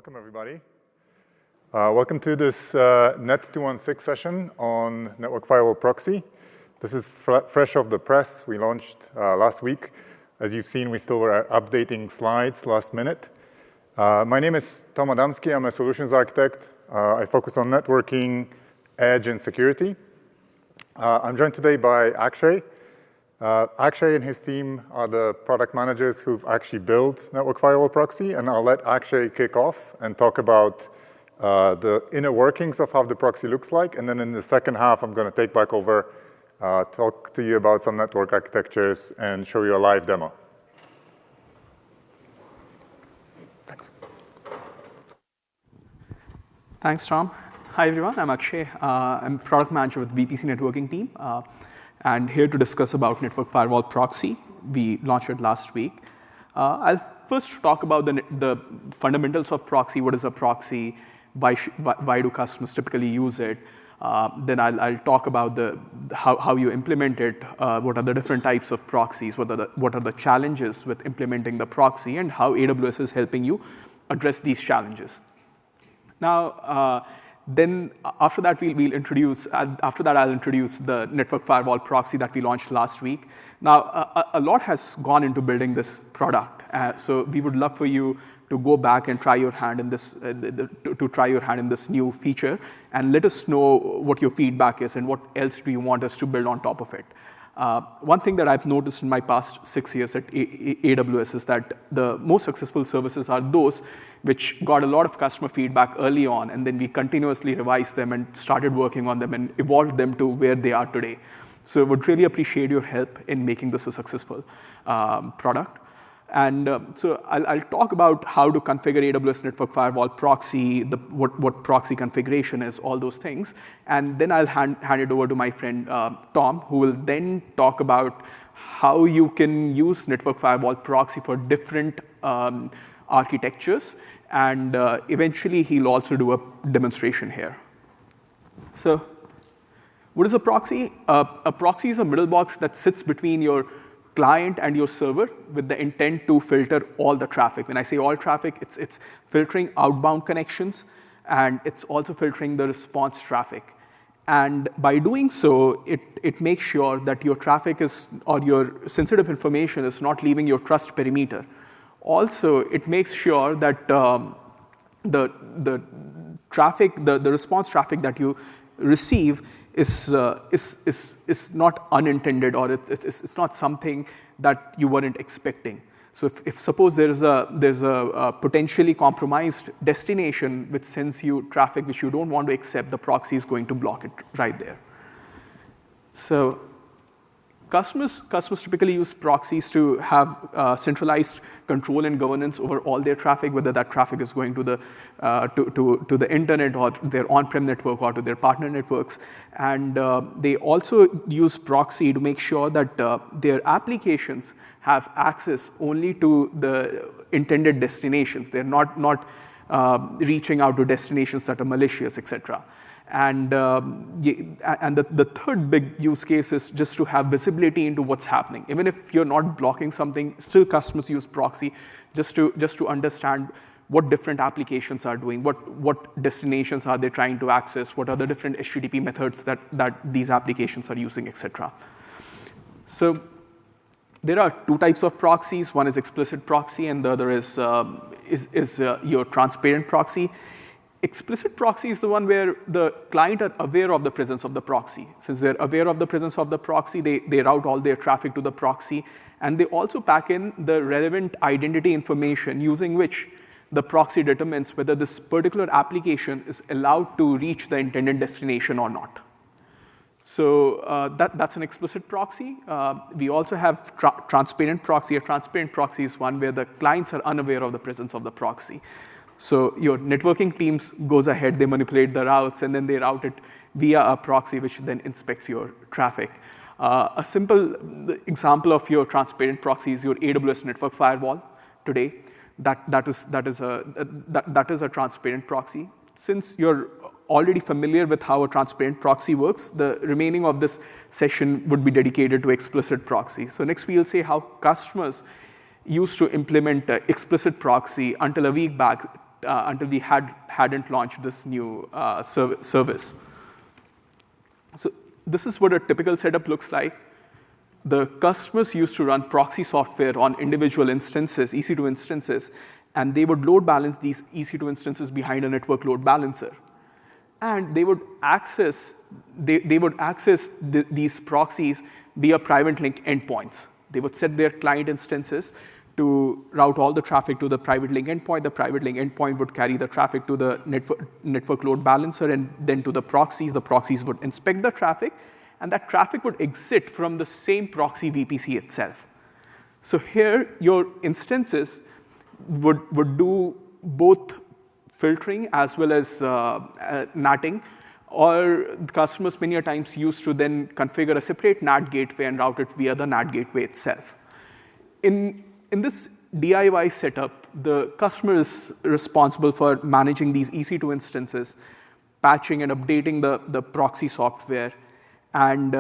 Welcome, everybody. Welcome to this NET216 session on Network Firewall Proxy. This is fresh off the press. We launched last week. As you've seen, we still were updating slides last minute. My name is Tom Adamski. I'm a solutions architect. I focus on networking, edge, and security. I'm joined today by Akshay. Akshay and his team are the product managers who've actually built Network Firewall Proxy, and I'll let Akshay kick off and talk about the inner workings of how the proxy looks like, and then in the second half, I'm going to take back over, talk to you about some network architectures, and show you a live demo. Thanks. Thanks, Tom. Hi, everyone. I'm Akshay. I'm product manager with VPC networking team. And here to discuss about Network Firewall Proxy. We launched it last week. I'll first talk about the fundamentals of proxy. What is a proxy? Why do customers typically use it? Then I'll talk about how you implement it, what are the different types of proxies, what are the challenges with implementing the proxy, and how AWS is helping you address these challenges. Now, then after that, I'll introduce the Network Firewall Proxy that we launched last week. Now, a lot has gone into building this product. So we would love for you to go back and try your hand in this, new feature, and let us know what your feedback is and what else do you want us to build on top of it. One thing that I've noticed in my past 6 years at AWS is that the most successful services are those which got a lot of customer feedback early on, and then we continuously revised them and started working on them and evolved them to where they are today. So I would really appreciate your help in making this a successful product. And so I'll talk about how to configure AWS Network Firewall Proxy, what proxy configuration is, all those things. And then I'll hand it over to my friend Tom, who will then talk about how you can use Network Firewall Proxy for different architectures. And eventually, he'll also do a demonstration here. So what is a proxy? A proxy is a middle box that sits between your client and your server with the intent to filter all the traffic. When I say all traffic, it's filtering outbound connections, and it's also filtering the response traffic. And by doing so, it makes sure that your traffic or your sensitive information is not leaving your trust perimeter. Also, it makes sure that the response traffic that you receive is not unintended, or it's not something that you weren't expecting. So if suppose there's a potentially compromised destination which sends you traffic which you don't want to accept, the proxy is going to block it right there. So customers typically use proxies to have centralized control and governance over all their traffic, whether that traffic is going to the internet or their on-prem network or to their partner networks. And they also use proxy to make sure that their applications have access only to the intended destinations. They're not reaching out to destinations that are malicious, etc. And the third big use case is just to have visibility into what's happening. Even if you're not blocking something, still customers use proxy just to understand what different applications are doing, what destinations are they trying to access, what are the different HTTP methods that these applications are using, etc. So there are two types of proxies. One is explicit proxy, and the other is your transparent proxy. Explicit proxy is the one where the client are aware of the presence of the proxy. Since they're aware of the presence of the proxy, they route all their traffic to the proxy, and they also pack in the relevant identity information using which the proxy determines whether this particular application is allowed to reach the intended destination or not. So that's an explicit proxy. We also have transparent proxy. A transparent proxy is one where the clients are unaware of the presence of the proxy. So your networking teams goes ahead, they manipulate the routes, and then they route it via a proxy, which then inspects your traffic. A simple example of your transparent proxy is your AWS Network Firewall today. That is a transparent proxy. Since you're already familiar with how a transparent proxy works, the remaining of this session would be dedicated to explicit proxy. So next we'll see how customers used to implement explicit proxy until a week back we hadn't launched this new service. So this is what a typical setup looks like. The customers used to run proxy software on individual instances, EC2 instances, and they would load balance these EC2 instances behind a network load balancer. And they would access these proxies via private link endpoints. They would set their client instances to route all the traffic to the private link endpoint. The private link endpoint would carry the traffic to the network load balancer and then to the proxies. The proxies would inspect the traffic, and that traffic would exit from the same proxy VPC itself. So here, your instances would do both filtering as well as NATing, or the customers many a times used to then configure a separate NAT gateway and route it via the NAT gateway itself. In this DIY setup, the customer is responsible for managing these EC2 instances, patching and updating the proxy software, and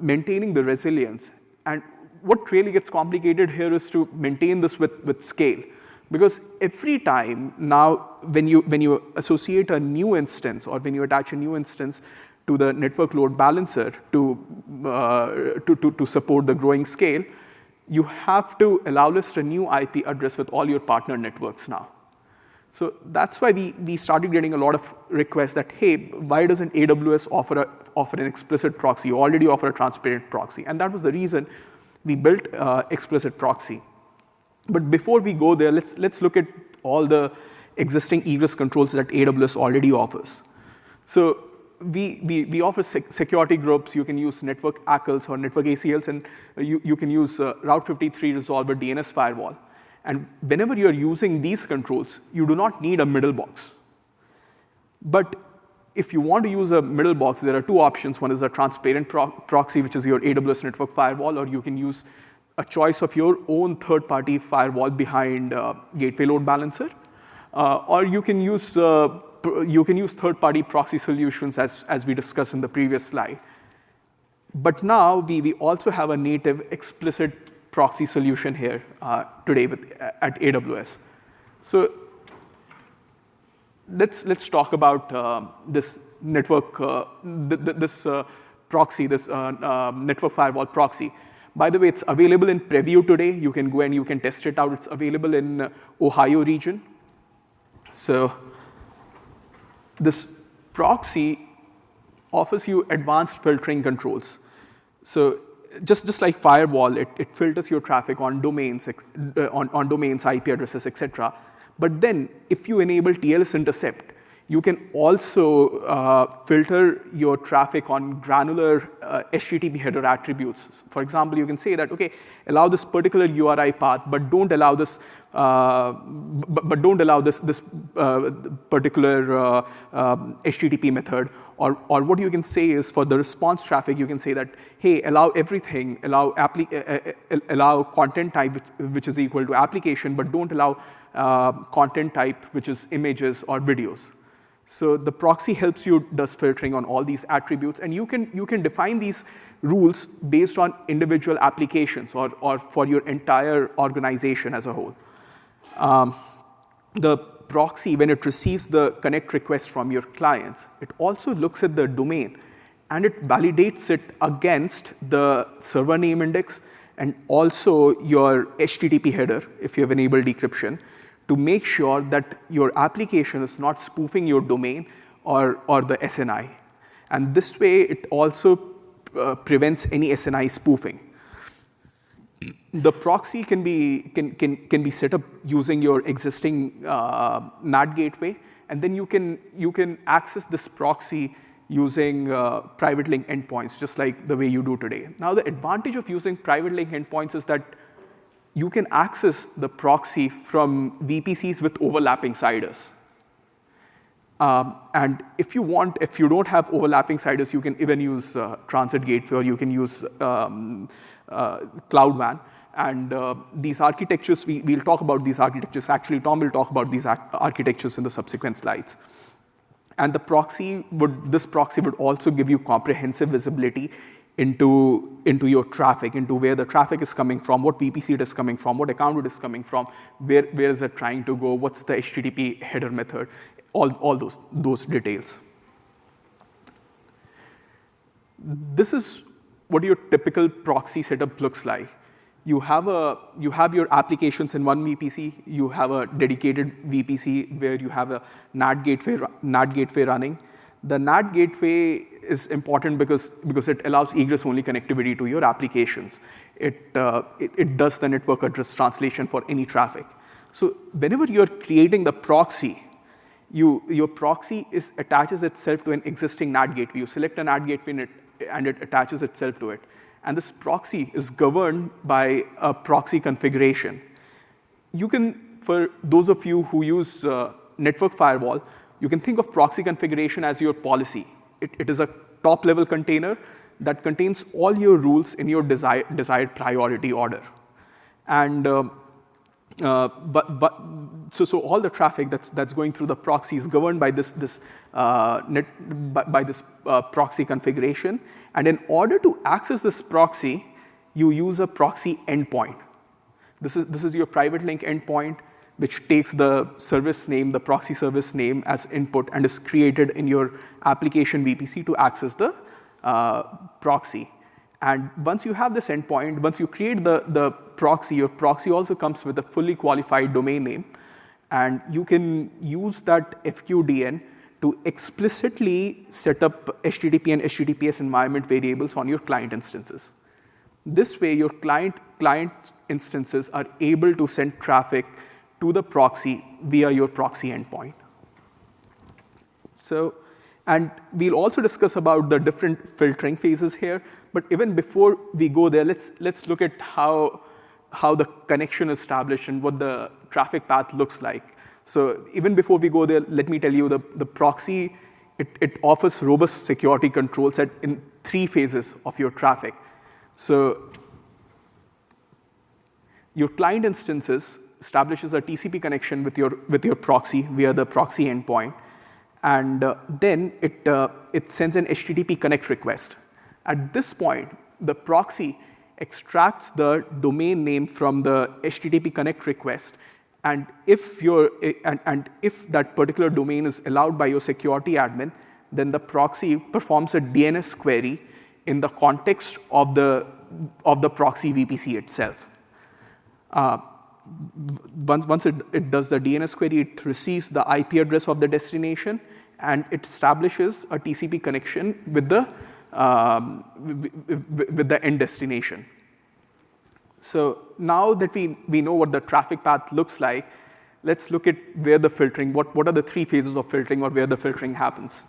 maintaining the resilience. And what really gets complicated here is to maintain this with scale. Because every time now, when you associate a new instance or when you attach a new instance to the network load balancer to support the growing scale, you have to allow list a new IP address with all your partner networks now. So that's why we started getting a lot of requests that, hey, why doesn't AWS offer an explicit proxy? You already offer a transparent proxy. And that was the reason we built explicit proxy. But before we go there, let's look at all the existing egress controls that AWS already offers. So we offer security groups. You can use network ACLs or network ACLs, and you can use Route 53 resolver DNS firewall. And whenever you're using these controls, you do not need a middle box. But if you want to use a middle box, there are two options. One is a transparent proxy, which is your AWS network firewall, or you can use a choice of your own third-party firewall behind gateway load balancer, or you can use third-party proxy solutions as we discussed in the previous slide. But now we also have a native explicit proxy solution here today at AWS. So let's talk about this network proxy, this network firewall proxy. By the way, it's available in preview today. You can go and you can test it out. It's available in Ohio region. So this proxy offers you advanced filtering controls. So just like firewall, it filters your traffic on domains, IP addresses, etc. But then if you enable TLS intercept, you can also filter your traffic on granular HTTP header attributes. For example, you can say that, okay, allow this particular URI path, but don't allow this particular HTTP method. Or what you can say is for the response traffic, you can say that, hey, allow everything, allow content type which is equal to application, but don't allow content type which is images or videos. So the proxy helps you does filtering on all these attributes, and you can define these rules based on individual applications or for your entire organization as a whole. The proxy, when it receives the connect request from your clients, it also looks at the domain and it validates it against the server name index and also your HTTP header if you have enabled decryption, to make sure that your application is not spoofing your domain or the SNI. And this way, it also prevents any SNI spoofing. The proxy can be set up using your existing NAT gateway, and then you can access this proxy using private link endpoints, just like the way you do today. Now, the advantage of using private link endpoints is that you can access the proxy from VPCs with overlapping CIDRs. And if you don't have overlapping CIDRs, you can even use Transit Gateway, or you can use Cloud WAN. And these architectures, we'll talk about these architectures. Actually, Tom will talk about these architectures in the subsequent slides. And this proxy would also give you comprehensive visibility into your traffic, into where the traffic is coming from, what VPC it is coming from, what account it is coming from, where is it trying to go, what's the HTTP header method, all those details. This is what your typical proxy setup looks like. You have your applications in one VPC. You have a dedicated VPC where you have a NAT gateway running. The NAT gateway is important because it allows egress-only connectivity to your applications. It does the network address translation for any traffic. So whenever you're creating the proxy, your proxy attaches itself to an existing NAT gateway. You select a NAT gateway and it attaches itself to it. And this proxy is governed by a proxy configuration. You can, for those of you who use network firewall, you can think of proxy configuration as your policy. It is a top-level container that contains all your rules in your desired priority order. And so all the traffic that's going through the proxy is governed by this proxy configuration. And in order to access this proxy, you use a proxy endpoint. This is your private link endpoint, which takes the service name, the proxy service name as input and is created in your application VPC to access the proxy. And once you have this endpoint, once you create the proxy, your proxy also comes with a fully qualified domain name. And you can use that FQDN to explicitly set up HTTP and HTTPS environment variables on your client instances. This way, your client instances are able to send traffic to the proxy via your proxy endpoint. So, and we'll also discuss about the different filtering phases here. But even before we go there, let's look at how the connection is established and what the traffic path looks like. So even before we go there, let me tell you the proxy, it offers robust security controls in 3 phases of your traffic. So your client instances establishes a TCP connection with your proxy via the proxy endpoint. And then it sends an HTTP connect request. At this point, the proxy extracts the domain name from the HTTP connect request. And if that particular domain is allowed by your security admin, then the proxy performs a DNS query in the context of the proxy VPC itself. Once it does the DNS query, it receives the IP address of the destination, and it establishes a TCP connection with the end destination. So now that we know what the traffic path looks like, let's look at where the filtering, what are the 3 phases of filtering or where the filtering happens.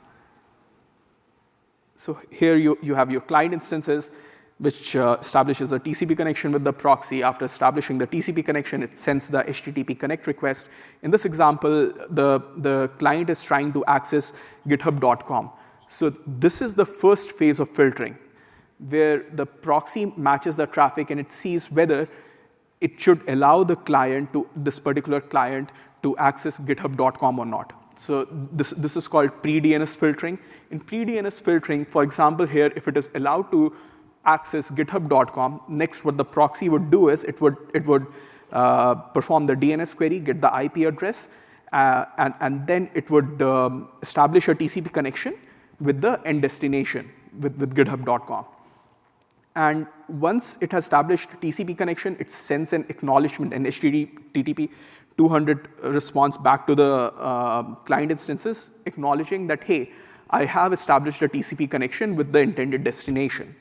So here you have your client instances, which establishes a TCP connection with the proxy. After establishing the TCP connection, it sends the HTTP connect request. In this example, the client is trying to access github.com. So this is the first phase of filtering, where the proxy matches the traffic and it sees whether it should allow this particular client to access github.com or not. So this is called pre-DNS filtering. In pre-DNS filtering, for example, here, if it is allowed to access github.com, next what the proxy would do is it would perform the DNS query, get the IP address, and then it would establish a TCP connection with the end destination, with github.com. And once it has established TCP connection, it sends an acknowledgement, an HTTP 200 response back to the client instances, acknowledging that, hey, I have established a TCP connection with the intended destination.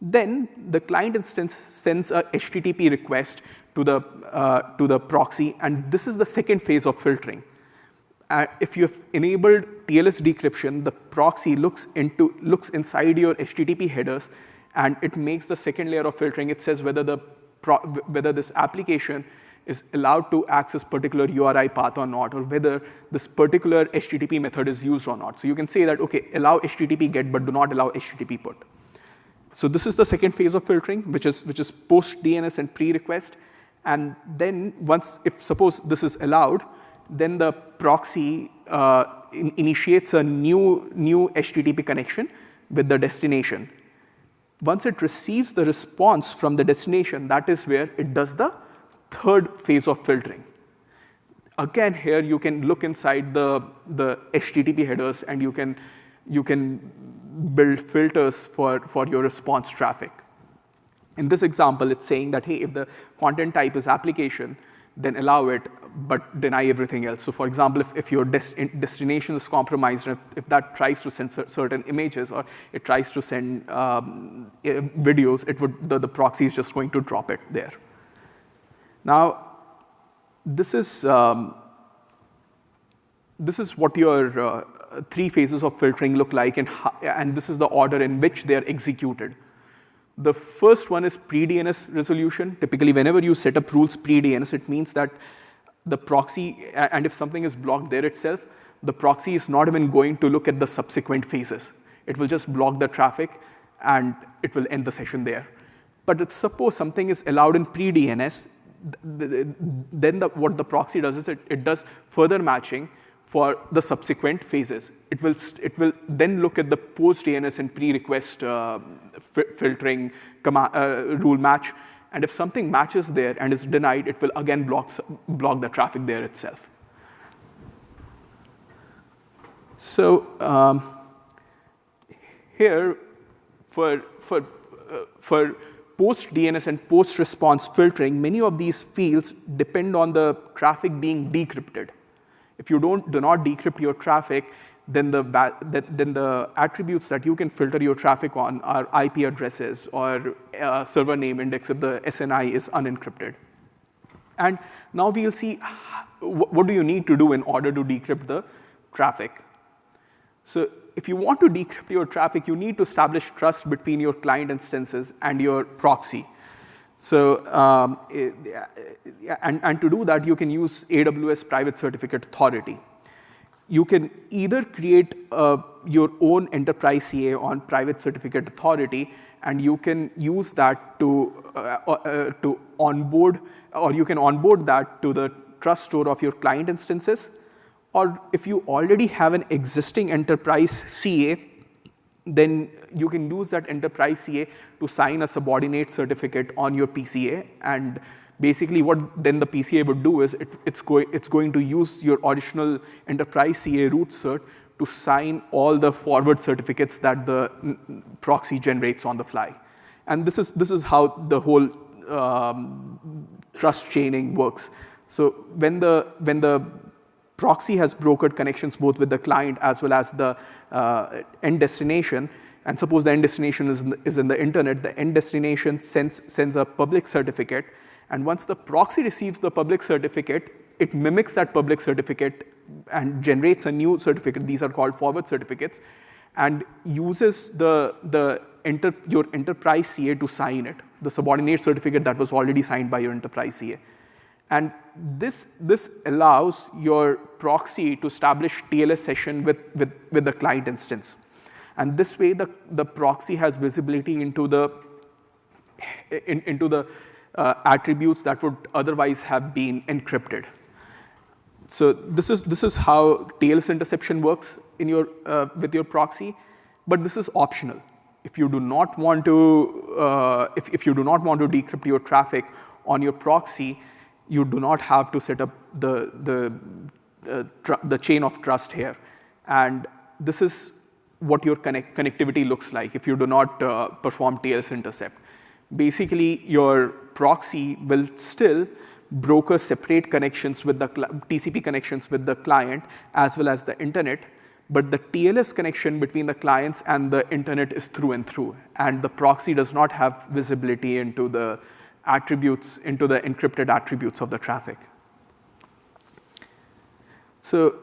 Then the client instance sends a HTTP request to the proxy, and this is the second phase of filtering. If you have enabled TLS decryption, the proxy looks inside your HTTP headers, and it makes the second layer of filtering. It says whether this application is allowed to access particular URI path or not, or whether this particular HTTP method is used or not. So you can say that, okay, allow HTTP get, but do not allow HTTP put. So this is the second phase of filtering, which is post DNS and pre-request. And then if suppose this is allowed, then the proxy initiates a new HTTP connection with the destination. Once it receives the response from the destination, that is where it does the third phase of filtering. Again, here you can look inside the HTTP headers, and you can build filters for your response traffic. In this example, it's saying that, hey, if the content type is application, then allow it, but deny everything else. So for example, if your destination is compromised, if that tries to send certain images, or it tries to send videos, the proxy is just going to drop it there. Now, this is what your three phases of filtering look like, and this is the order in which they are executed. The first one is pre-DNS resolution. Typically, whenever you set up rules pre-DNS, it means that the proxy, and if something is blocked there itself, the proxy is not even going to look at the subsequent phases. It will just block the traffic, and it will end the session there. But if suppose something is allowed in pre-DNS, then what the proxy does is it does further matching for the subsequent phases. It will then look at the post-DNS and pre-request filtering rule match, and if something matches there and is denied, it will again block the traffic there itself. So here, for post-DNS and post-response filtering, many of these fields depend on the traffic being decrypted. If you do not decrypt your traffic, then the attributes that you can filter your traffic on are IP addresses or server name index if the SNI is unencrypted. And now we'll see what do you need to do in order to decrypt the traffic. So if you want to decrypt your traffic, you need to establish trust between your client instances and your proxy. So, and to do that, you can use AWS Private Certificate Authority. You can either create your own enterprise CA on Private Certificate Authority, and you can use that to onboard, or you can onboard that to the trust store of your client instances. Or if you already have an existing enterprise CA, then you can use that enterprise CA to sign a subordinate certificate on your PCA. And basically what then the PCA would do is it's going to use your original enterprise CA root cert to sign all the forward certificates that the proxy generates on the fly. And this is how the whole trust chaining works. So when the proxy has brokered connections both with the client as well as the end destination, and suppose the end destination is in the internet, the end destination sends a public certificate, and once the proxy receives the public certificate, it mimics that public certificate and generates a new certificate. These are called forward certificates, and uses your enterprise CA to sign it, the subordinate certificate that was already signed by your enterprise CA. And this allows your proxy to establish TLS session with the client instance. And this way, the proxy has visibility into the attributes that would otherwise have been encrypted. So this is how TLS interception works in with your proxy, but this is optional. If you do not want to if you do not want to decrypt your traffic on your proxy, you do not have to set up the chain of trust here. And this is what your connectivity looks like if you do not perform TLS intercept. Basically, your proxy will still broker separate connections with the TCP connections with the client as well as the internet, but the TLS connection between the clients and the internet is through and through, and the proxy does not have visibility into the attributes, into the encrypted attributes of the traffic. So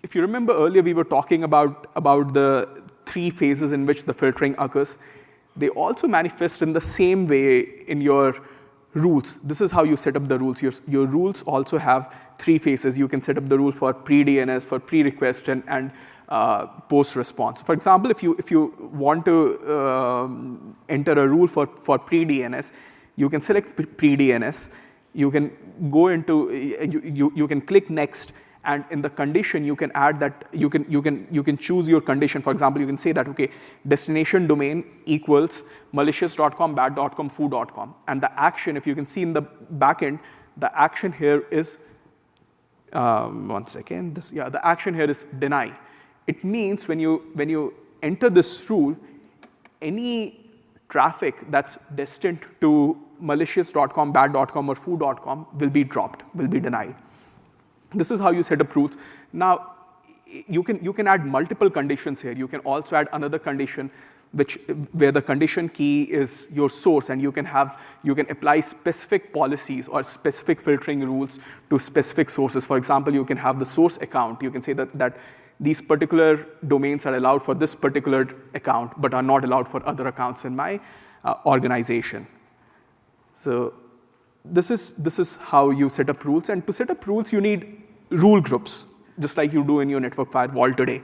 if you remember earlier, we were talking about the three phases in which the filtering occurs. They also manifest in the same way in your rules. This is how you set up the rules. Your rules also have three phases. You can set up the rule for pre-DNS, for pre-request, and post-response. For example, if you want to enter a rule for pre-DNS, you can select pre-DNS. You can go into you can click next, And in the condition, you can add that, you can choose your condition. For example, you can say that, okay, destination domain equals malicious.com, bad.com, foo.com. And the action, if you can see in the backend, the action here is, one second, the action here is deny. It means when you enter this rule, any traffic that's destined to malicious.com, bad.com, or foo.com will be dropped, will be denied. This is how you set up rules. Now, you can add multiple conditions here. You can also add another condition where the condition key is your source, and you can apply specific policies or specific filtering rules to specific sources. For example, you can have the source account. You can say that these particular domains are allowed for this particular account, but are not allowed for other accounts in my organization. So this is how you set up rules. And to set up rules, you need rule groups, just like you do in your network firewall today.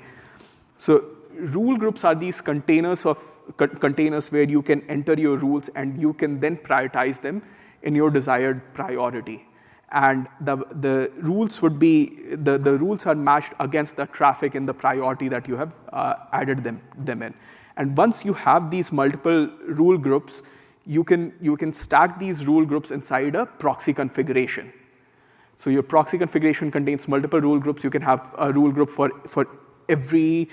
So rule groups are these containers where you can enter your rules, and you can then prioritize them in your desired priority. And the rules would be, the rules are matched against the traffic in the priority that you have added them in. And once you have these multiple rule groups, you can stack these rule groups inside a proxy configuration. So your proxy configuration contains multiple rule groups. You can have a rule group for every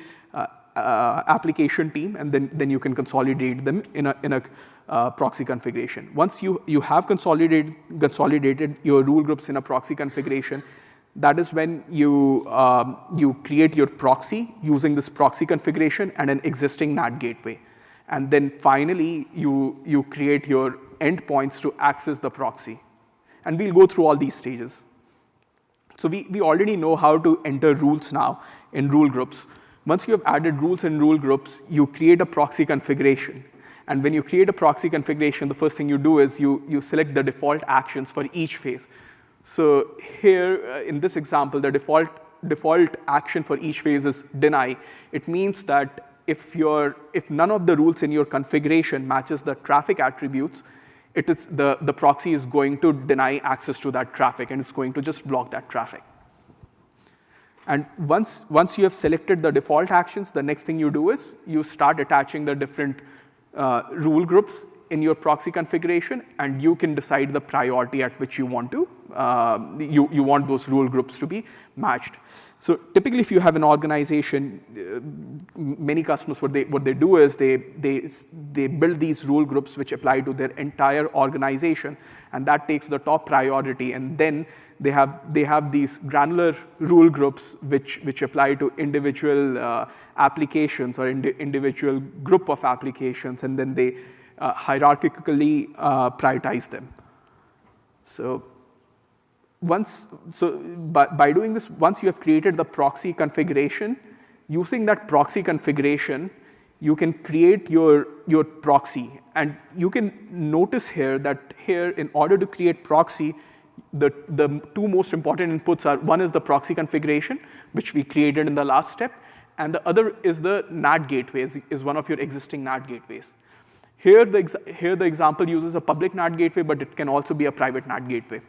application team, and then you can consolidate them in a proxy configuration. Once you have consolidated your rule groups in a proxy configuration, that is when you create your proxy using this proxy configuration and an existing NAT gateway. And then finally, you create your endpoints to access the proxy. And we'll go through all these stages. So we already know how to enter rules now in rule groups. Once you have added rules in rule groups, you create a proxy configuration. And when you create a proxy configuration, the first thing you do is you select the default actions for each phase. So here, in this example, the default action for each phase is deny. It means that if none of the rules in your configuration matches the traffic attributes, the proxy is going to deny access to that traffic, and it's going to just block that traffic. And once you have selected the default actions, the next thing you do is you start attaching the different rule groups in your proxy configuration, and you can decide the priority at which you want those rule groups to be matched. So typically, if you have an organization, many customers, what they do is they build these rule groups which apply to their entire organization, and that takes the top priority. And then they have these granular rule groups which apply to individual applications or individual group of applications, and then they hierarchically prioritize them. By doing this, once you have created the proxy configuration, using that proxy configuration, you can create your proxy. And you can notice here that in order to create proxy, the two most important inputs are, one is the proxy configuration, which we created in the last step, and the other is the NAT gateway, is one of your existing NAT gateways. Here the example uses a public NAT gateway, but it can also be a private NAT gateway.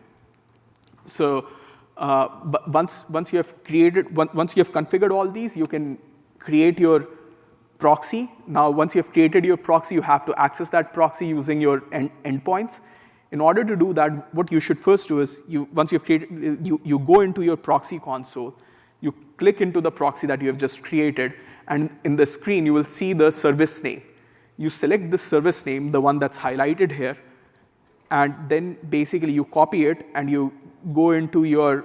So once you have configured all these, you can create your proxy. Now, once you have created your proxy, you have to access that proxy using your endpoints. In order to do that, what you should first do is, once you've created, you go into your proxy console, you click into the proxy that you have just created, and in the screen, you will see the service name. You select this service name, the one that's highlighted here, and then basically you copy it and you go into your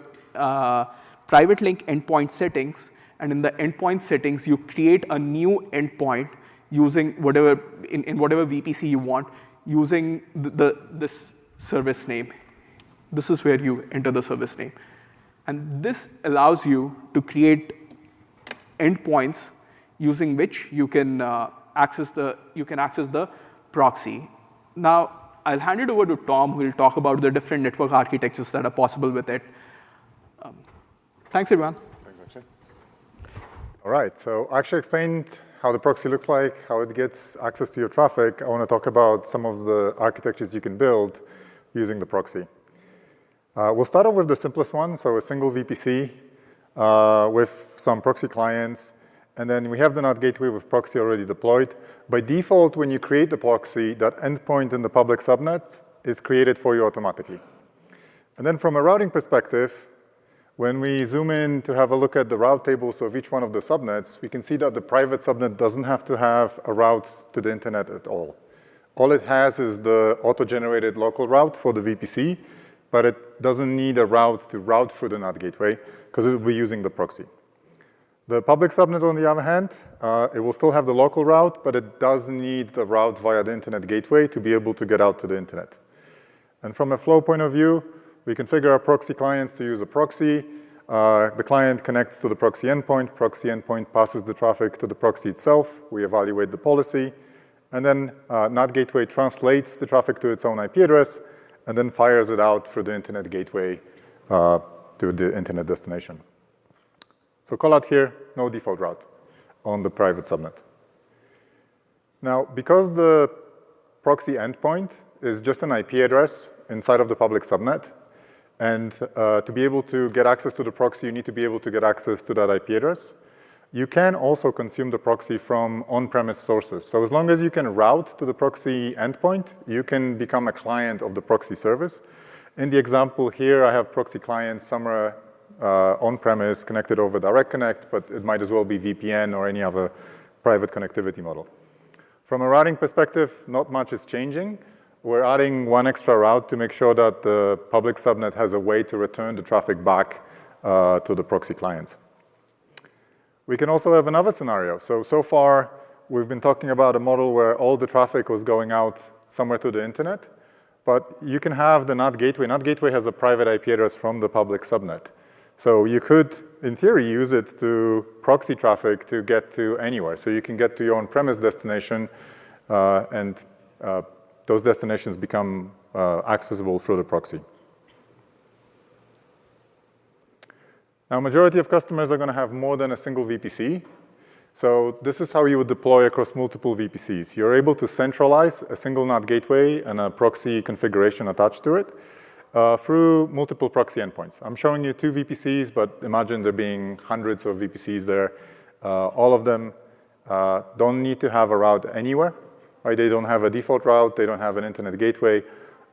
private link endpoint settings, and in the endpoint settings, you create a new endpoint using whatever VPC you want, using this service name. This is where you enter the service name. And this allows you to create endpoints using which you can access the proxy. Now, I'll hand it over to Tom, who will talk about the different network architectures that are possible with it. Thanks, everyone. Thanks, Akshay. All right, so Akshay explained how the proxy looks like, how it gets access to your traffic. I want to talk about some of the architectures you can build using the proxy. We'll start off with the simplest one, so a single VPC. with some proxy clients. And then we have the NAT gateway with proxy already deployed. By default, when you create the proxy, that endpoint in the public subnet is created for you automatically. And then from a routing perspective, when we zoom in to have a look at the route tables of each one of the subnets, we can see that the private subnet doesn't have to have a route to the internet at all. All it has is the auto-generated local route for the VPC, but it doesn't need a route to route through the NAT gateway because it will be using the proxy. The public subnet, on the other hand, it will still have the local route, but it does need the route via the internet gateway to be able to get out to the internet. And from a flow point of view, we configure our proxy clients to use a proxy. The client connects to the proxy endpoint passes the traffic to the proxy itself. We evaluate the policy. And then NAT gateway translates the traffic to its own IP address and then fires it out through the internet gateway to the internet destination. So call out here, no default route on the private subnet. Now, because the proxy endpoint is just an IP address inside of the public subnet, and to be able to get access to the proxy, you need to be able to get access to that IP address. You can also consume the proxy from on-premise sources. So as long as you can route to the proxy endpoint, you can become a client of the proxy service. In the example here, I have proxy clients somewhere on-premise connected over Direct Connect, but it might as well be VPN or any other private connectivity model. From a routing perspective, not much is changing. We're adding one extra route to make sure that the public subnet has a way to return the traffic back to the proxy client. We can also have another scenario. So far, we've been talking about a model where all the traffic was going out somewhere to the internet, but you can have the NAT gateway. NAT gateway has a private IP address from the public subnet. So you could, in theory, use it to proxy traffic to get to anywhere. So you can get to your on-premise destination, and those destinations become accessible through the proxy. Now, majority of customers are going to have more than a single VPC. So this is how you would deploy across multiple VPCs. You're able to centralize a single NAT gateway and a proxy configuration attached to it through multiple proxy endpoints. I'm showing you 2 VPCs, but imagine there being hundreds of VPCs there. All of them don't need to have a route anywhere. Right? They don't have a default route. They don't have an internet gateway.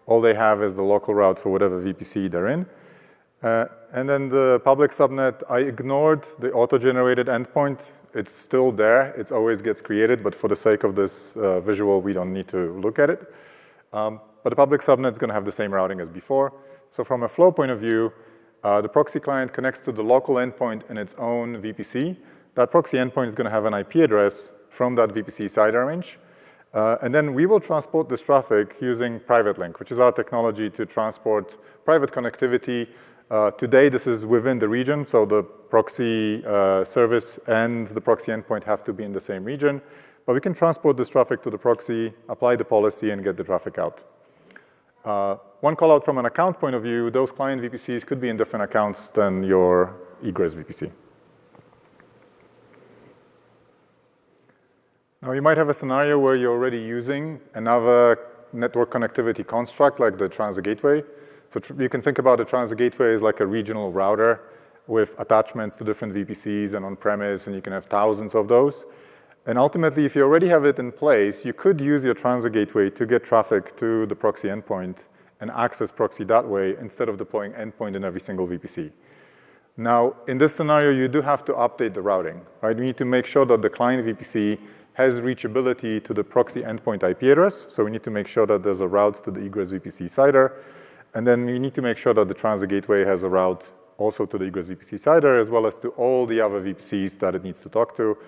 All they have is the local route for whatever VPC they're in. And then the public subnet, I ignored the auto-generated endpoint. It's still there. It always gets created, but for the sake of this visual, we don't need to look at it. But the public subnet is going to have the same routing as before. So from a flow point of view, the proxy client connects to the local endpoint in its own VPC. That proxy endpoint is going to have an IP address from that VPC CIDR range. And then we will transport this traffic using Private Link, which is our technology to transport private connectivity. Today, this is within the region, so the proxy service and the proxy endpoint have to be in the same region. But we can transport this traffic to the proxy, apply the policy, and get the traffic out. One call out from an account point of view, those client VPCs could be in different accounts than your egress VPC. Now, you might have a scenario where you're already using another network connectivity construct like the transit gateway. So you can think about a transit gateway as like a regional router with attachments to different VPCs and on-premise, and you can have thousands of those. And ultimately, if you already have it in place, you could use your transit gateway to get traffic to the proxy endpoint and access proxy that way instead of deploying endpoint in every single VPC. Now, in this scenario, you do have to update the routing, right? You need to make sure that the client VPC has reachability to the proxy endpoint IP address. So we need to make sure that there's a route to the egress VPC CIDR. And then we need to make sure that the transit gateway has a route also to the egress VPC CIDR, as well as to all the other VPCs that it needs to talk to.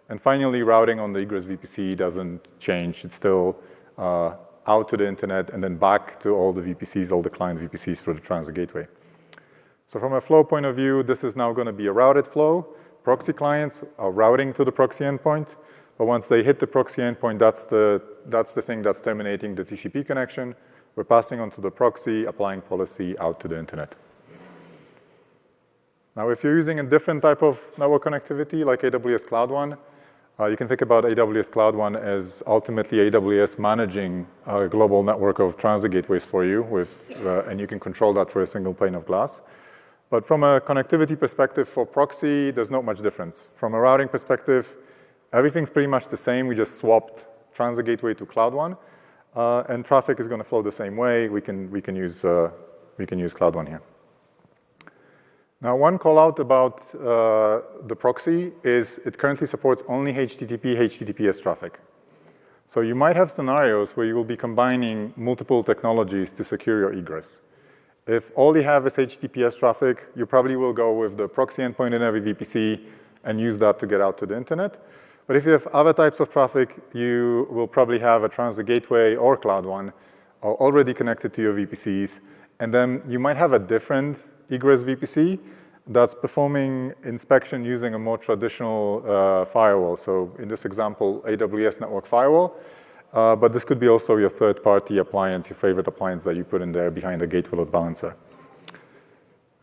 And finally, routing on the egress VPC doesn't change. It's still out to the internet and then back to all the VPCs, all the client VPCs through the transit gateway. So from a flow point of view, this is now going to be a routed flow. Proxy clients are routing to the proxy endpoint. But once they hit the proxy endpoint, that's the thing that's terminating the TCP connection. We're passing on to the proxy, applying policy out to the internet. Now, if you're using a different type of network connectivity, like AWS Cloud One, you can think about AWS Cloud One as ultimately AWS managing a global network of transit gateways for you, and you can control that through a single pane of glass. But from a connectivity perspective for proxy, there's not much difference. From a routing perspective, everything's pretty much the same. We just swapped Transit Gateway to Cloud One, and traffic is going to flow the same way. We can use Cloud One here. Now, one call out about the proxy is it currently supports only HTTP, HTTPS traffic. So you might have scenarios where you will be combining multiple technologies to secure your egress. If all you have is HTTPS traffic, you probably will go with the proxy endpoint in every VPC and use that to get out to the internet. But if you have other types of traffic, you will probably have a Transit Gateway or Cloud One already connected to your VPCs. And then you might have a different egress VPC that's performing inspection using a more traditional firewall. So in this example, AWS Network Firewall. But this could be also your third-party appliance, your favorite appliance that you put in there behind the gateway load balancer.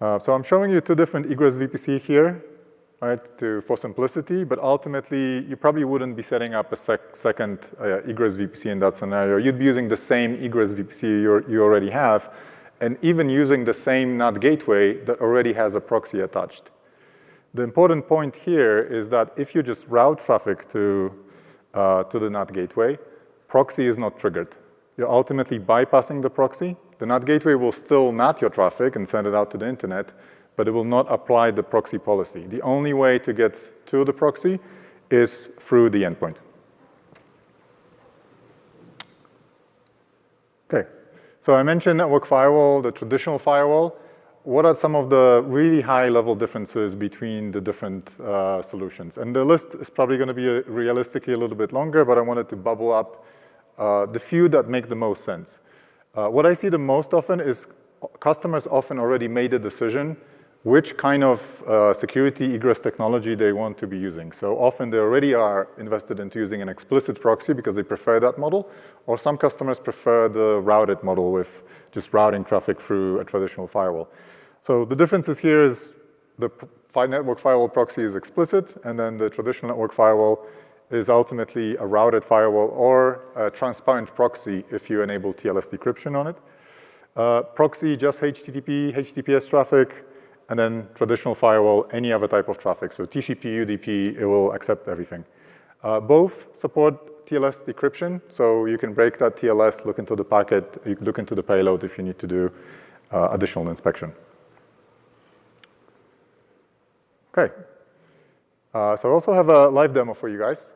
So I'm showing you two different egress VPC here, right, for simplicity. But ultimately, you probably wouldn't be setting up a second egress VPC in that scenario. You'd be using the same egress VPC you already have, and even using the same NAT gateway that already has a proxy attached. The important point here is that if you just route traffic to the NAT gateway, proxy is not triggered. You're ultimately bypassing the proxy. The NAT gateway will still NAT your traffic and send it out to the internet, but it will not apply the proxy policy. The only way to get to the proxy is through the endpoint. Okay. So I mentioned network firewall, the traditional firewall. What are some of the really high-level differences between the different solutions? And the list is probably going to be realistically a little bit longer, but I wanted to bubble up the few that make the most sense. What I see the most often is customers often already made a decision which kind of security egress technology they want to be using. So often they already are invested into using an explicit proxy because they prefer that model, or some customers prefer the routed model with just routing traffic through a traditional firewall. So the differences here is the network firewall proxy is explicit, and then the traditional network firewall is ultimately a routed firewall or a transparent proxy if you enable TLS decryption on it. Proxy, just HTTP, HTTPS traffic, and then traditional firewall, any other type of traffic. So TCP, UDP, it will accept everything. Both support TLS decryption, so you can break that TLS, look into the packet, you can look into the payload if you need to do additional inspection. Okay. So I also have a live demo for you guys.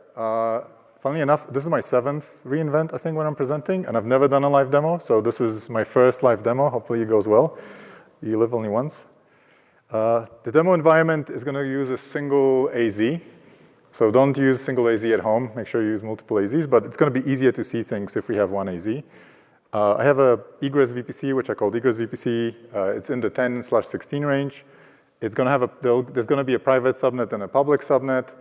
Funnily enough, this is my 7th reInvent, I think, when I'm presenting, and I've never done a live demo, so this is my first live demo. Hopefully it goes well. You live only once. The demo environment is going to use a single AZ. So don't use single AZ at home. Make sure you use multiple AZs, but it's going to be easier to see things if we have one AZ. I have a egress VPC, which I called egress VPC. It's in the 10/16 range. It's going to have there's going to be a private subnet and a public subnet.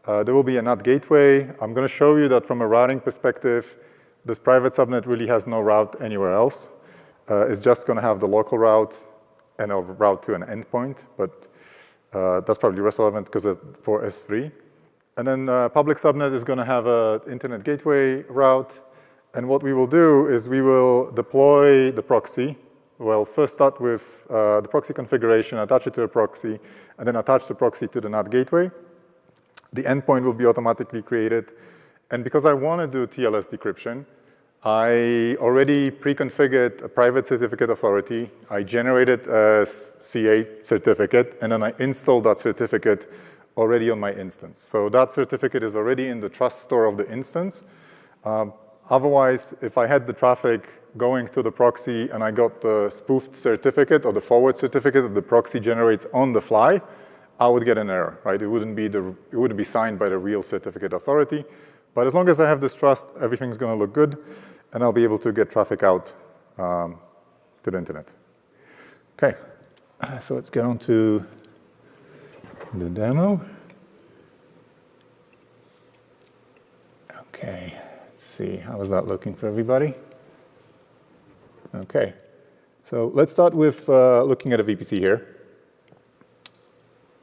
There will be a NAT gateway. I'm going to show you that from a routing perspective, this private subnet really has no route anywhere else. It's just going to have the local route and a route to an endpoint, but that's probably less relevant because for S3. And then public subnet is going to have an internet gateway route. And what we will do is we will deploy the proxy. We'll first start with the proxy configuration, attach it to a proxy, and then attach the proxy to the NAT gateway. The endpoint will be automatically created. And because I want to do TLS decryption, I already pre-configured a private certificate authority. I generated a CA certificate, and then I installed that certificate already on my instance. So that certificate is already in the trust store of the instance. Otherwise, if I had the traffic going to the proxy and I got the spoofed certificate or the forward certificate that the proxy generates on the fly, I would get an error, right? It wouldn't be signed by the real certificate authority. But as long as I have this trust, everything's going to look good, and I'll be able to get traffic out to the internet. Okay, so let's get on to the demo. Okay, let's see, how is that looking for everybody? Okay, so let's start with looking at a VPC here.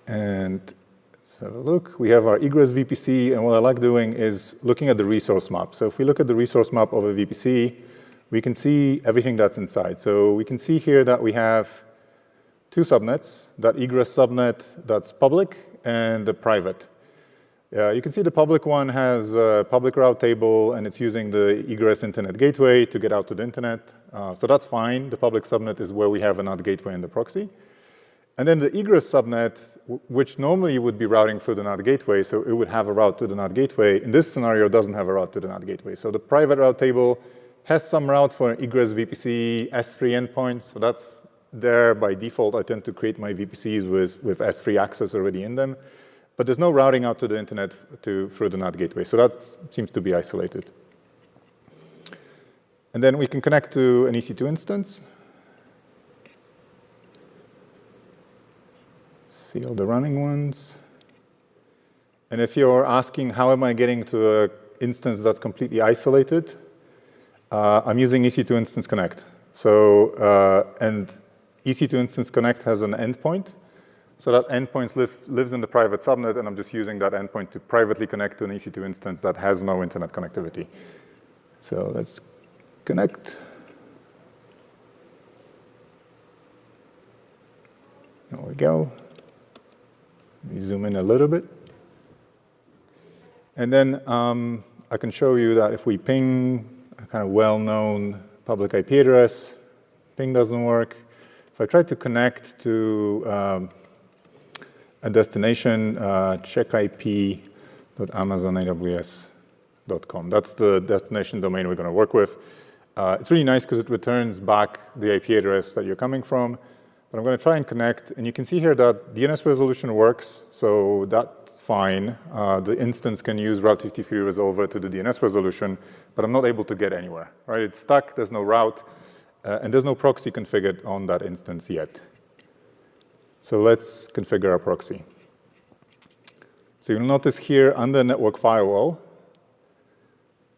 And let's have a look. We have our egress VPC, and what I like doing is looking at the resource map. So if we look at the resource map of a VPC, we can see everything that's inside. So we can see here that we have two subnets, that egress subnet that's public and the private. You can see the public one has a public route table, and it's using the egress internet gateway to get out to the internet. So that's fine. The public subnet is where we have a NAT gateway in the proxy. And then the egress subnet, which normally you would be routing through the NAT gateway, so it would have a route to the NAT gateway. In this scenario, it doesn't have a route to the NAT gateway. So the private route table has some route for an egress VPC S3 endpoint. So that's there by default. I tend to create my VPCs with S3 access already in them. But there's no routing out to the internet through the NAT gateway. So that seems to be isolated. And then we can connect to an EC2 instance. See all the running ones. And if you're asking, how am I getting to an instance that's completely isolated, I'm using EC2 Instance Connect. So, and EC2 Instance Connect has an endpoint. So that endpoint lives in the private subnet, and I'm just using that endpoint to privately connect to an EC2 instance that has no internet connectivity. So let's connect. There we go. Let me zoom in a little bit. And then I can show you that if we ping a kind of well-known public IP address, ping doesn't work. If I try to connect to a destination, check IP.amazonaws.com. That's the destination domain we're going to work with. It's really nice because it returns back the IP address that you're coming from. But I'm going to try and connect. And you can see here that DNS resolution works, so that's fine. The instance can use Route 53 resolver to the DNS resolution, but I'm not able to get anywhere. Right? It's stuck. There's no route. And there's no proxy configured on that instance yet. So let's configure our proxy. So you'll notice here under Network Firewall,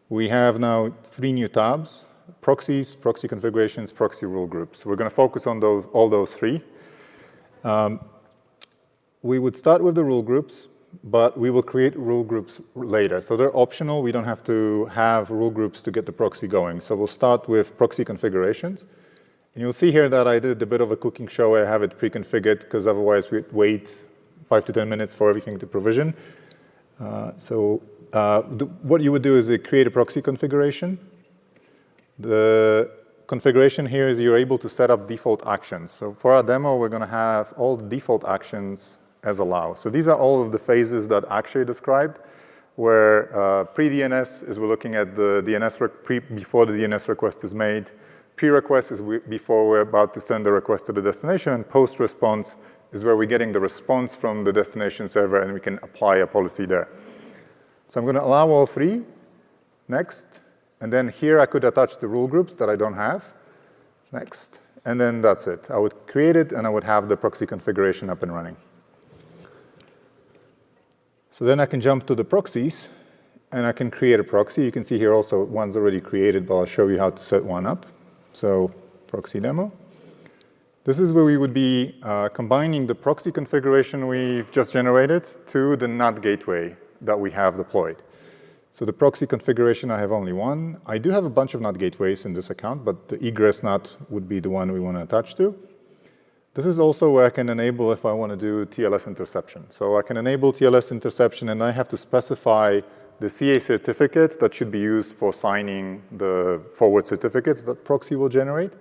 we have now 3 new tabs: proxies, proxy configurations, proxy rule groups. We're going to focus on all those 3. We would start with the rule groups, but we will create rule groups later. So they're optional. We don't have to have rule groups to get the proxy going. So we'll start with proxy configurations. And you'll see here that I did a bit of a cooking show where I have it pre-configured, because otherwise we'd wait 5 to 10 minutes for everything to provision. What you would do is create a proxy configuration. The configuration here is you're able to set up default actions. So for our demo, we're going to have all the default actions as allow. So these are all of the phases that Akshay described, where pre-DNS is we're looking at the DNS before the DNS request is made. Pre-request is before we're about to send the request to the destination, and post-response is where we're getting the response from the destination server, and we can apply a policy there. So I'm going to allow all 3. Next. And then here I could attach the rule groups that I don't have. Next. And then that's it. I would create it, and I would have the proxy configuration up and running. So then I can jump to the proxies, and I can create a proxy. You can see here also one's already created, but I'll show you how to set one up. So proxy demo. This is where we would be combining the proxy configuration we've just generated to the NAT gateway that we have deployed. So the proxy configuration, I have only one. I do have a bunch of NAT gateways in this account, but the egress NAT would be the one we want to attach to. This is also where I can enable if I want to do TLS interception. So I can enable TLS interception, and I have to specify the CA certificate that should be used for signing the forward certificates that proxy will generate.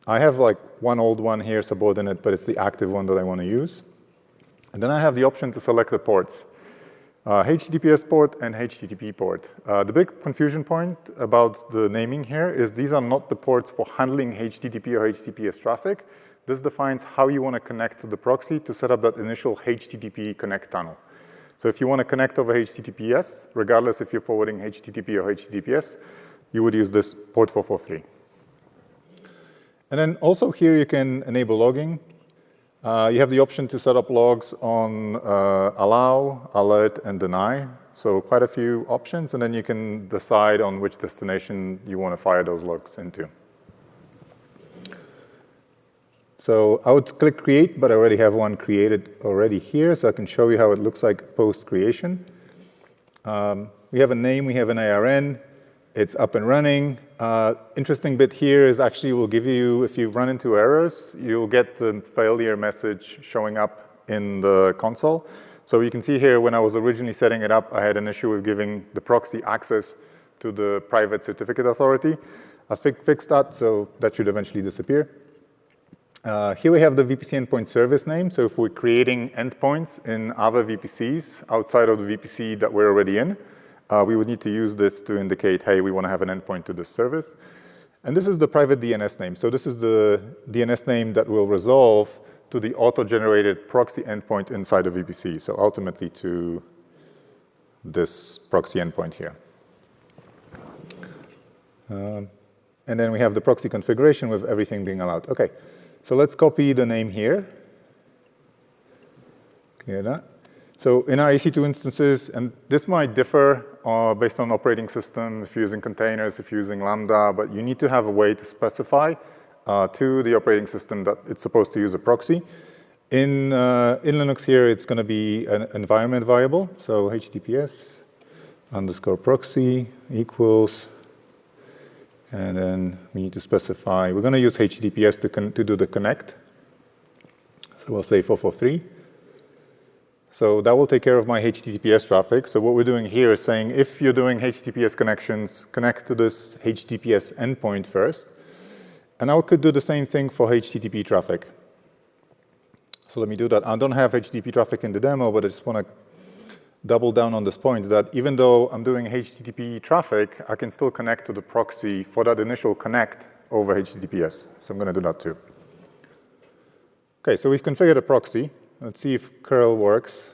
I have like one old one here subordinate, but it's the active one that I want to use. And then I have the option to select the ports. HTTPS port and HTTP port. The big confusion point about the naming here is these are not the ports for handling HTTP or HTTPS traffic. This defines how you want to connect to the proxy to set up that initial HTTP connect tunnel. So if you want to connect over HTTPS, regardless if you're forwarding HTTP or HTTPS, you would use this port 443. And then also here you can enable logging. You have the option to set up logs on allow, alert, and deny. So quite a few options, and then you can decide on which destination you want to fire those logs into. So I would click create, but I already have one created already here, so I can show you how it looks like post-creation. We have a name, we have an ARN. It's up and running. Interesting bit here is actually will give you, if you run into errors, you'll get the failure message showing up in the console. So you can see here, when I was originally setting it up, I had an issue with giving the proxy access to the private certificate authority. I fixed that, so that should eventually disappear. Here we have the VPC endpoint service name. So if we're creating endpoints in other VPCs outside of the VPC that we're already in, we would need to use this to indicate, hey, we want to have an endpoint to this service. And this is the private DNS name. So this is the DNS name that will resolve to the auto-generated proxy endpoint inside of VPC. So ultimately to this proxy endpoint here. And then we have the proxy configuration with everything being allowed. OK, so let's copy the name here. Clear that. So in our EC2 instances, and this might differ based on operating system, if you're using containers, if you're using Lambda, but you need to have a way to specify to the operating system that it's supposed to use a proxy. In Linux here, it's going to be an environment variable. So HTTPS _proxy equals, and then we need to specify, we're going to use HTTPS to do the connect. So we'll say 443. So that will take care of my HTTPS traffic. So what we're doing here is saying, if you're doing HTTPS connections, connect to this HTTPS endpoint first. And I could do the same thing for HTTP traffic. So let me do that. I don't have HTTP traffic in the demo, but I just want to double down on this point that even though I'm doing HTTP traffic, I can still connect to the proxy for that initial connect over HTTPS. So I'm going to do that too. OK, so we've configured a proxy. Let's see if curl works.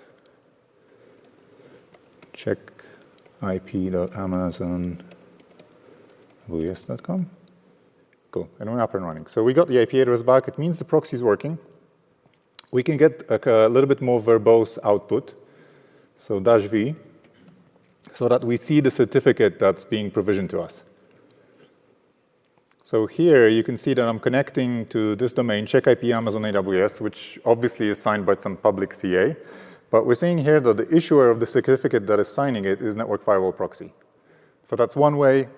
Check ip.amazon.ws.com. Cool, and we're up and running. So we got the IP address back. It means the proxy is working. We can get a little bit more verbose output. So -v, so that we see the certificate that's being provisioned to us. So here you can see that I'm connecting to this domain, check IP Amazon AWS, which obviously is signed by some public CA. But we're seeing here that the issuer of the certificate that is signing it is Network Firewall Proxy. So that's one way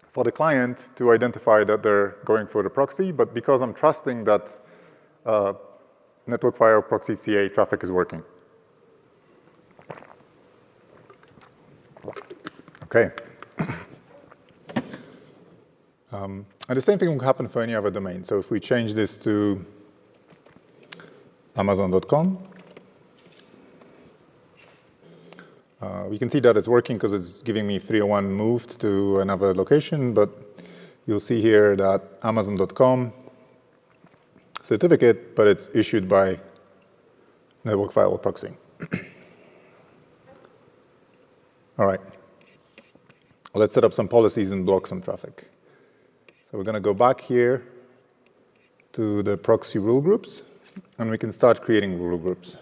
for the client to identify that they're going for the proxy. But because I'm trusting that Network Firewall Proxy CA traffic is working. OK. And the same thing will happen for any other domain. So if we change this to Amazon.com, we can see that it's working because it's giving me 301 moved to another location. But you'll see here that Amazon.com certificate, but it's issued by Network Firewall Proxy. All right. Let's set up some policies and block some traffic. So we're going to go back here to the proxy rule groups, and we can start creating rule groups.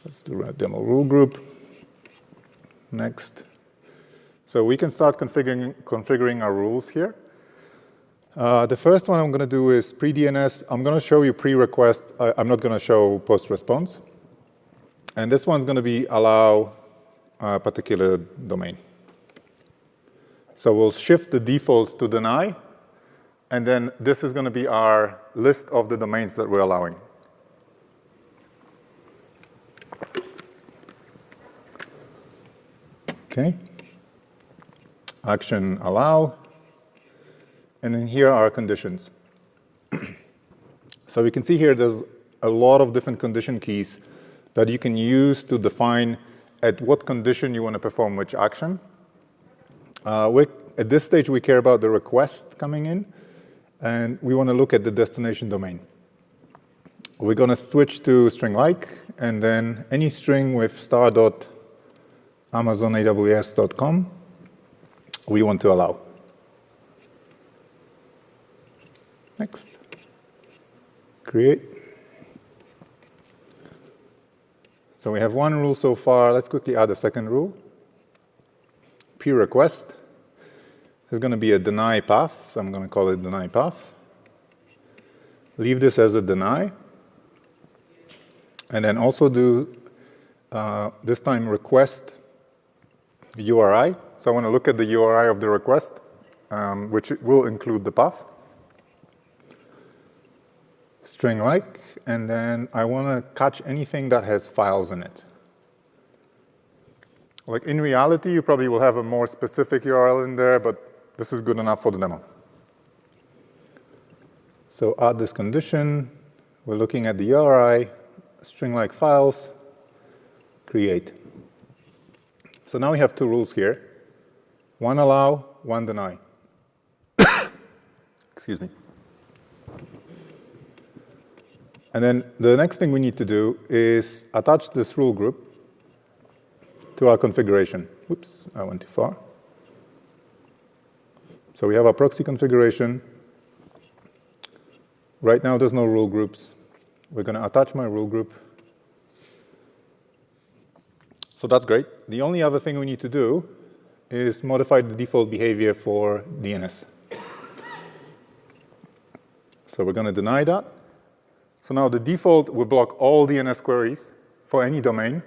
Let's do a demo rule group. Next. So we can start configuring our rules here. The first one I'm going to do is pre-DNS. I'm going to show you pre-request. I'm not going to show post-response. And this one's going to be allow a particular domain. So we'll shift the default to deny. And then this is going to be our list of the domains that we're allowing. OK. Action allow. And then here are our conditions. So we can see here there's a lot of different condition keys that you can use to define at what condition you want to perform which action. At this stage, we care about the request coming in, and we want to look at the destination domain. We're going to switch to string like, and then any string with star.amazonaws.com, we want to allow. Next. Create. So we have one rule so far. Let's quickly add a second rule. Pre-request. There's going to be a deny path, so I'm going to call it deny path. Leave this as a deny. And then also do this time request URI. So I want to look at the URI of the request, which will include the path. String like, and then I want to catch anything that has files in it. Like in reality, you probably will have a more specific URL in there, but this is good enough for the demo. So add this condition. We're looking at the URI, string like files, create. So now we have two rules here. One allow, one deny. Excuse me. And then the next thing we need to do is attach this rule group to our configuration. Oops, I went too far. So we have our proxy configuration. Right now, there's no rule groups. We're going to attach my rule group. So that's great. The only other thing we need to do is modify the default behavior for DNS. So we're going to deny that. So now the default will block all DNS queries for any domain,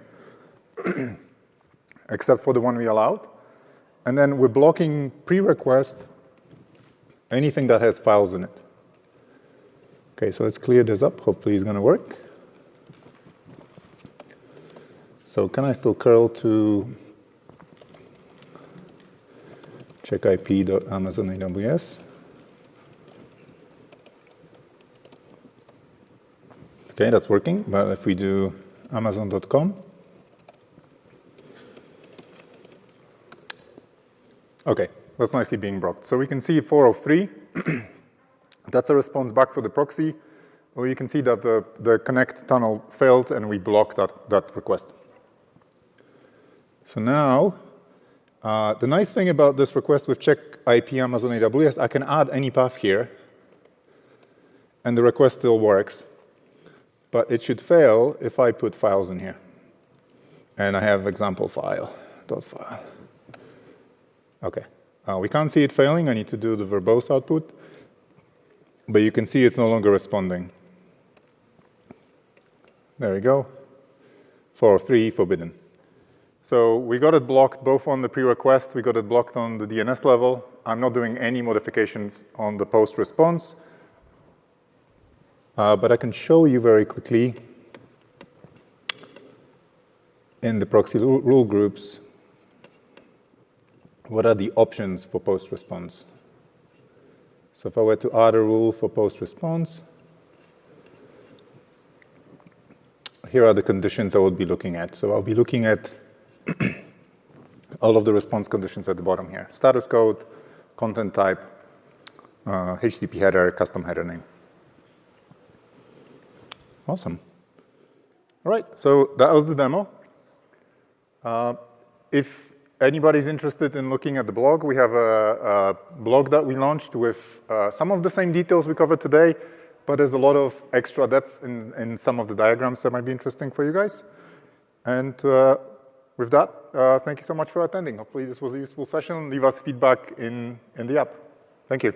except for the one we allowed. And then we're blocking pre-request anything that has files in it. OK, so let's clear this up. Hopefully it's going to work. So can I still curl to check IP.Amazon AWS? OK, that's working. But if we do Amazon.com, OK, that's nicely being blocked. So we can see 403. That's a response back for the proxy. Or you can see that the connect tunnel failed, and we blocked that request. So now, the nice thing about this request with check IP Amazon AWS, I can add any path here, and the request still works. But it should fail if I put files in here. And I have example file, .file. OK. We can't see it failing. I need to do the verbose output. But you can see it's no longer responding. There we go. 403, forbidden. So we got it blocked both on the pre-request. We got it blocked on the DNS level. I'm not doing any modifications on the post response. But I can show you very quickly in the proxy rule groups what are the options for post response. So if I were to add a rule for post response, here are the conditions I would be looking at. So I'll be looking at all of the response conditions at the bottom here. Status code, content type, HTTP header, custom header name. Awesome. All right, so that was the demo. If anybody's interested in looking at the blog, we have a blog that we launched with some of the same details we covered today, but there's a lot of extra depth in some of the diagrams that might be interesting for you guys. And with that, thank you so much for attending. Hopefully this was a useful session. Leave us feedback in the app. Thank you.